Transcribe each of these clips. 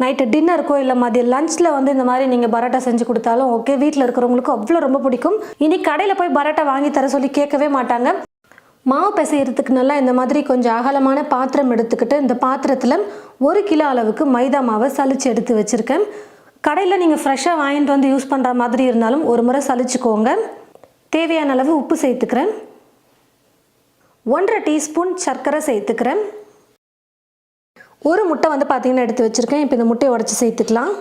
Night டின்னருக்கோ இல்லை மதியம் லஞ்சில் வந்து இந்த மாதிரி நீங்கள் பரோட்டா செஞ்சு கொடுத்தாலும் ஓகே, வீட்டில் இருக்கிறவங்களுக்கு அவ்வளோ ரொம்ப பிடிக்கும். இனி கடையில் போய் பரோட்டா வாங்கி தர சொல்லி கேட்கவே மாட்டாங்க. மாவு பிசைகிறதுக்கு நல்லா இந்த மாதிரி கொஞ்சம் அகலமான பாத்திரம் எடுத்துக்கிட்டு இந்த பாத்திரத்தில் 1 கிலோ அளவுக்கு மைதா மாவை சலிச்சு எடுத்து வச்சுருக்கேன். கடையில் நீங்கள் ஃப்ரெஷ்ஷாக வாங்கிட்டு வந்து யூஸ் பண்ணுற மாதிரி இருந்தாலும் ஒரு முறை சலிச்சுக்கோங்க. தேவையான அளவு உப்பு சேர்த்துக்கிறேன். 1.5 டீஸ்பூன் சர்க்கரை சேர்த்துக்கிறேன். ஒரு முட்டை வந்து பார்த்திங்கன்னா எடுத்து வச்சுருக்கேன். இப்போ இந்த முட்டையை உடச்சி சேர்த்துக்கலாம்.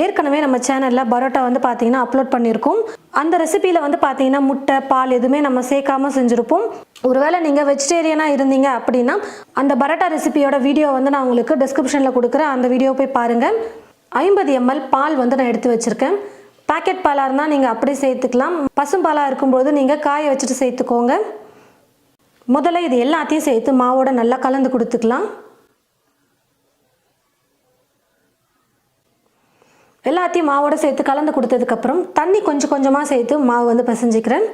ஏற்கனவே நம்ம சேனலில் பரோட்டா வந்து பார்த்திங்கன்னா அப்லோட் பண்ணியிருக்கோம். அந்த ரெசிபியில் வந்து பார்த்திங்கன்னா முட்டை, பால் எதுவுமே நம்ம சேர்க்காமல் செஞ்சுருப்போம். ஒருவேளை நீங்கள் வெஜிடேரியனாக இருந்தீங்க அப்படின்னா அந்த பரோட்டா ரெசிபியோட வீடியோ வந்து நான் உங்களுக்கு டிஸ்கிரிப்ஷனில் கொடுக்குறேன். அந்த வீடியோ போய் பாருங்கள். 50 ml பால் வந்து நான் எடுத்து வச்சுருக்கேன். பாக்கெட் பாலாக இருந்தால் நீங்கள் அப்படியே சேர்த்துக்கலாம். பசும்பாலாக இருக்கும்போது நீங்கள் காய வச்சுட்டு சேர்த்துக்கோங்க. முதல்ல இது எல்லாத்தையும் சேர்த்து மாவோட நல்லா கலந்து கொடுத்துக்கலாம். எல்லாத்தையும் மாவோட சேர்த்து கலந்து கொடுத்ததுக்கப்புறம் தண்ணி கொஞ்சம் கொஞ்சமாக சேர்த்து மாவு வந்து பிசைஞ்சிக்கிறேன்.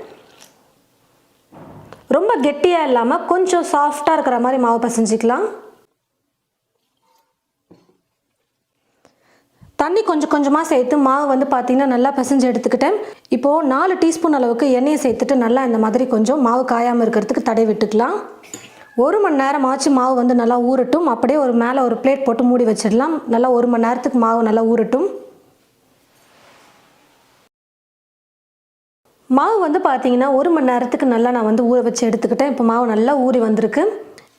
ரொம்ப கெட்டியாக இல்லாமல் கொஞ்சம் சாஃப்டாக இருக்கிற மாதிரி மாவு பிசைஞ்சிக்கலாம். தண்ணி கொஞ்சம் கொஞ்சமாக சேர்த்து மாவு வந்து பார்த்திங்கன்னா நல்லா பிசைஞ்சு எடுத்துக்கிட்டேன். இப்போது 4 டீஸ்பூன் அளவுக்கு எண்ணெயை சேர்த்துட்டு நல்லா இந்த மாதிரி கொஞ்சம் மாவு காயாமல் இருக்கிறதுக்கு தடை விட்டுக்கலாம். 1 மணி நேரம் ஆச்சு மாவு வந்து நல்லா ஊறட்டும். அப்படியே மேலே ஒரு பிளேட் போட்டு மூடி வச்சிடலாம். நல்லா 1 மணி நேரத்துக்கு மாவு நல்லா ஊறட்டும். மாவு வந்து பார்த்திங்கன்னா 1 மணி நேரத்துக்கு நல்லா நான் வந்து ஊற வச்சு எடுத்துக்கிட்டேன். இப்போ மாவு நல்லா ஊறி வந்திருக்கு.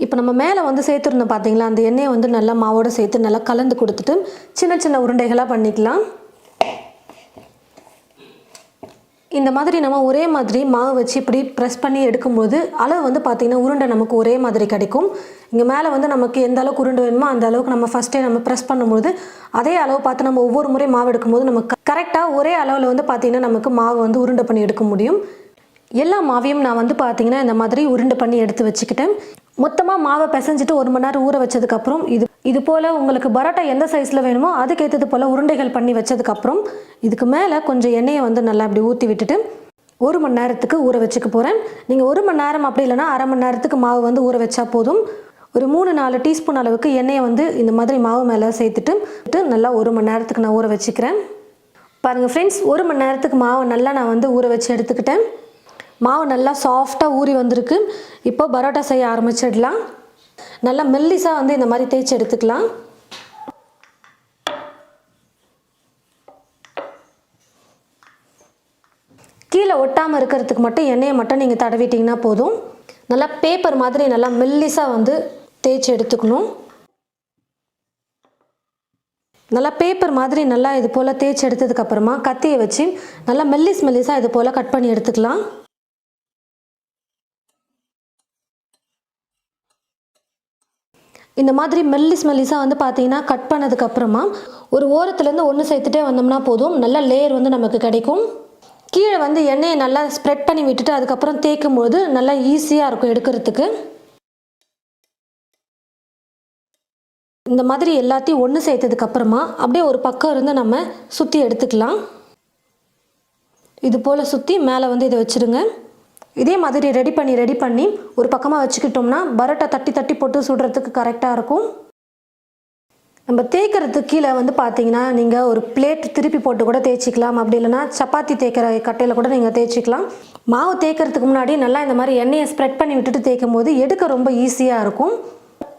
இப்போ நம்ம மேலே வந்து சேர்த்துருந்தோம் பார்த்திங்களா, அந்த எண்ணெயை வந்து நல்லா மாவோடு சேர்த்து நல்லா கலந்து கொடுத்துட்டு சின்ன சின்ன உருண்டைகளாக பண்ணிக்கலாம். இந்த மாதிரி நம்ம ஒரே மாதிரி மாவு வச்சு இப்படி ப்ரெஸ் பண்ணி எடுக்கும்போது அளவு வந்து பார்த்திங்கன்னா உருண்டை நமக்கு ஒரே மாதிரி கிடைக்கும். இங்கே மேலே வந்து நமக்கு எந்த அளவுக்கு உருண்டை வேணுமோ அந்த அளவுக்கு நம்ம ஃபஸ்ட்டே நம்ம ப்ரெஸ் பண்ணும்போது அதே அளவு பார்த்து நம்ம ஒவ்வொரு முறை மாவு எடுக்கும்போது நமக்கு கரெக்டாக ஒரே அளவில் வந்து பார்த்திங்கன்னா நமக்கு மாவு வந்து உருண்டை பண்ணி எடுக்க முடியும். எல்லா மாவையும் நான் வந்து பார்த்திங்கன்னா இந்த மாதிரி உருண்டை பண்ணி எடுத்து வச்சுக்கிட்டேன். மொத்தமாக மாவை பிசைஞ்சிட்டு 1 மணி நேரம் ஊற வச்சதுக்கப்புறம் இது போல் உங்களுக்கு பரோட்டா எந்த சைஸில் வேணுமோ அதுக்கேற்றது போல் உருண்டைகள் பண்ணி வச்சதுக்கப்புறம் இதுக்கு மேலே கொஞ்சம் எண்ணெயை வந்து நல்லா அப்படி ஊற்றி விட்டுட்டு 1 மணி நேரத்துக்கு ஊற வச்சுக்க போகிறேன். நீங்கள் 1 மணி நேரம் அப்படி இல்லைனா அரை மணி நேரத்துக்கு மாவு வந்து ஊற வச்சா போதும். ஒரு 3-4 டீஸ்பூன் அளவுக்கு எண்ணெயை வந்து இந்த மாதிரி மாவு மேலே சேர்த்துட்டு நல்லா 1 மணி நேரத்துக்கு நான் ஊற வச்சுக்கிறேன். பாருங்கள் ஃப்ரெண்ட்ஸ், 1 மணி நேரத்துக்கு மாவு நல்லா நான் வந்து ஊற வச்சு எடுத்துக்கிட்டேன். மாவு நல்லா சாஃப்டாக ஊறி வந்திருக்கு. இப்போ பரோட்டா செய்ய ஆரம்பிச்சிடலாம். நல்லா மெல்லிஸாக வந்து இந்த மாதிரி தேய்ச்சி எடுத்துக்கலாம். கீழே ஒட்டாமல் இருக்கிறதுக்கு மட்டும் எண்ணெயை மட்டும் நீங்கள் தடவிட்டிங்கன்னா போதும். நல்லா பேப்பர் மாதிரி நல்லா மெல்லிஸாக வந்து தேய்ச்சி எடுத்துக்கணும். நல்லா பேப்பர் மாதிரி நல்லா இது போல் தேய்ச்சி எடுத்ததுக்கப்புறமா கத்தியை வச்சு நல்லா மெல்லிஸாக இது போல் கட் பண்ணி எடுத்துக்கலாம். இந்த மாதிரி மெல்லிஸாக வந்து பார்த்தீங்கன்னா கட் பண்ணதுக்கப்புறமா ஒரு ஓரத்துலேருந்து ஒன்று சேர்த்துட்டே வந்தோம்னா போதும். நல்ல லேயர் வந்து நமக்கு கிடைக்கும். கீழே வந்து எண்ணெயை நல்லா ஸ்ப்ரெட் பண்ணி விட்டுட்டு அதுக்கப்புறம் தேய்க்கும் போது நல்லா ஈஸியாக இருக்கும் எடுக்கிறதுக்கு. இந்த மாதிரி எல்லாத்தையும் ஒன்று சேர்த்ததுக்கப்புறமா அப்படியே ஒரு பக்கம் இருந்து நம்ம சுற்றி எடுத்துக்கலாம். இது போல் சுற்றி மேலே வந்து இதை வச்சுருங்க. இதே மாதிரி ரெடி பண்ணி ஒரு பக்கமாக வச்சுக்கிட்டோம்னா பரோட்டா தட்டி போட்டு சுடுறதுக்கு கரெக்டாக இருக்கும். நம்ம தேய்க்கிறதுக்கு கீழே வந்து பார்த்தீங்கன்னா நீங்கள் ஒரு பிளேட் திருப்பி போட்டு கூட தேய்ச்சிக்கலாம். அப்படி இல்லைனா சப்பாத்தி தேய்க்கிற கட்டையில் கூட நீங்கள் தேய்ச்சிக்கலாம். மாவு தேய்க்கிறதுக்கு முன்னாடி நல்லா இந்த மாதிரி எண்ணெயை ஸ்ப்ரெட் பண்ணி விட்டுட்டு தேய்க்கும் போது எடுக்க ரொம்ப ஈஸியாக இருக்கும்.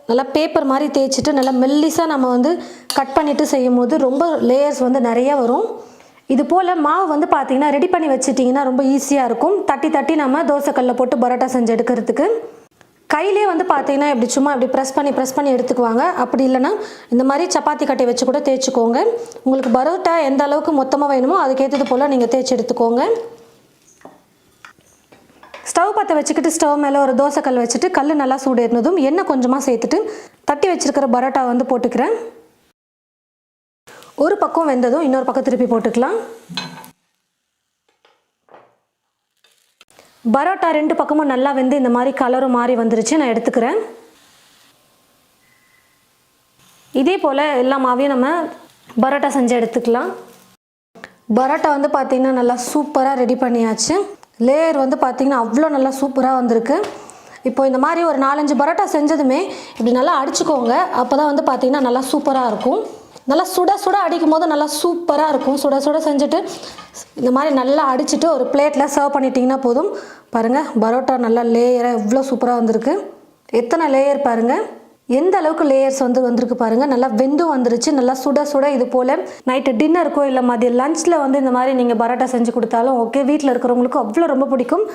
நல்லா பேப்பர் மாதிரி தேய்ச்சிட்டு நல்லா மெல்லிஸாக நம்ம வந்து கட் பண்ணிவிட்டு செய்யும் போது ரொம்ப லேயர்ஸ் வந்து நிறைய வரும். இது போல் மாவு வந்து பார்த்திங்கன்னா ரெடி பண்ணி வச்சுட்டிங்கன்னா ரொம்ப ஈஸியாக இருக்கும். தட்டி நம்ம தோசைக்கல்லில் போட்டு பரோட்டா செஞ்சு எடுக்கிறதுக்கு. கையிலே வந்து பார்த்திங்கன்னா இப்படி சும்மா இப்படி ப்ரெஸ் பண்ணி எடுத்துக்குவாங்க. அப்படி இல்லைனா இந்த மாதிரி சப்பாத்தி கட்டை வச்சு கூட தேய்ச்சிக்கோங்க. உங்களுக்கு பரோட்டா எந்த அளவுக்கு மொத்தமாக வேணுமோ அதுக்கேற்றது போல் நீங்கள் தேய்ச்சி எடுத்துக்கோங்க. ஸ்டவ் பற்ற வச்சுக்கிட்டு ஸ்டவ் மேலே ஒரு தோசைக்கல் வச்சுட்டு கல் நல்லா சூடு ஏறினதும் எண்ணெய் கொஞ்சமாக சேர்த்துட்டு தட்டி வச்சுருக்கிற பரோட்டா வந்து போட்டுக்கிறேன். ஒரு பக்கம் வெந்ததும் இன்னொரு பக்கம் திருப்பி போட்டுக்கலாம். பரோட்டா 2 பக்கமும் நல்லா வெந்து இந்த மாதிரி கலரும் மாறி வந்துருச்சு. நான் எடுத்துக்கிறேன். இதே போல் எல்லா மாவையும் நம்ம பரோட்டா செஞ்சு எடுத்துக்கலாம். பரோட்டா வந்து பார்த்திங்கன்னா நல்லா சூப்பராக ரெடி பண்ணியாச்சு. லேயர் வந்து பார்த்திங்கன்னா அவ்வளோ நல்லா சூப்பராக வந்திருக்கு. இப்போ இந்த மாதிரி ஒரு 4-5 பரோட்டா செஞ்சதுமே இப்படி நல்லா அடிச்சுக்கோங்க. அப்போ தான் வந்து பார்த்திங்கன்னா நல்லா சூப்பராக இருக்கும். நல்லா சுட சுட அடிக்கும் போது நல்லா சூப்பராக இருக்கும். சுட சுட செஞ்சுட்டு இந்த மாதிரி நல்லா அடிச்சுட்டு ஒரு பிளேட்டில் சர்வ் பண்ணிட்டிங்கன்னா போதும். பாருங்கள் பரோட்டா நல்லா லேயராக எவ்வளோ சூப்பராக வந்திருக்கு. எத்தனை லேயர் பாருங்கள், எந்த அளவுக்கு லேயர்ஸ் வந்திருக்கு பாருங்கள். நல்லா வெந்தும் வந்துருச்சு. நல்லா சுட சுட இது போல் நைட்டு டின்னருக்கோ இல்லை மதியம் லஞ்சில் வந்து இந்த மாதிரி நீங்கள் பரோட்டா செஞ்சு கொடுத்தாலும் ஓகே, வீட்டில் இருக்கிறவங்களுக்கு அவ்வளோ ரொம்ப பிடிக்கும்.